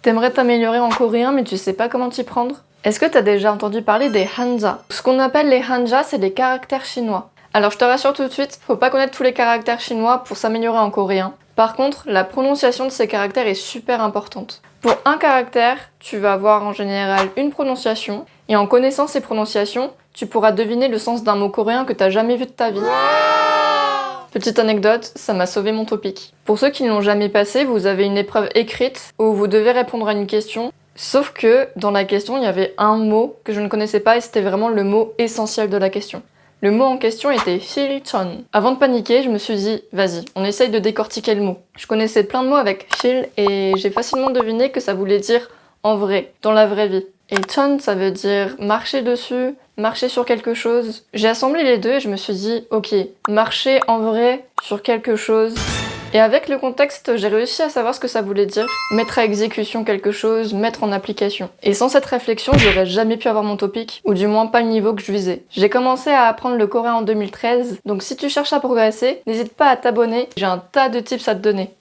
T'aimerais t'améliorer en coréen mais tu sais pas comment t'y prendre? Est-ce que t'as déjà entendu parler des hanja? Ce qu'on appelle les hanja, c'est des caractères chinois. Alors je te rassure tout de suite, faut pas connaître tous les caractères chinois pour s'améliorer en coréen. Par contre, la prononciation de ces caractères est super importante. Pour un caractère, tu vas avoir en général une prononciation, et en connaissant ces prononciations, tu pourras deviner le sens d'un mot coréen que t'as jamais vu de ta vie. Petite anecdote, ça m'a sauvé mon topic. Pour ceux qui ne l'ont jamais passé, vous avez une épreuve écrite où vous devez répondre à une question, sauf que dans la question, il y avait un mot que je ne connaissais pas et c'était vraiment le mot essentiel de la question. Le mot en question était Shilchon. Avant de paniquer, je me suis dit, vas-y, on essaye de décortiquer le mot. Je connaissais plein de mots avec Shil et j'ai facilement deviné que ça voulait dire en vrai, dans la vraie vie. Et Chon, ça veut dire marcher dessus, marcher sur quelque chose. J'ai assemblé les deux et je me suis dit, ok, marcher en vrai sur quelque chose. Et avec le contexte, j'ai réussi à savoir ce que ça voulait dire. Mettre à exécution quelque chose, mettre en application. Et sans cette réflexion, j'aurais jamais pu avoir mon topic, ou du moins pas le niveau que je visais. J'ai commencé à apprendre le coréen en 2013, donc si tu cherches à progresser, n'hésite pas à t'abonner, j'ai un tas de tips à te donner.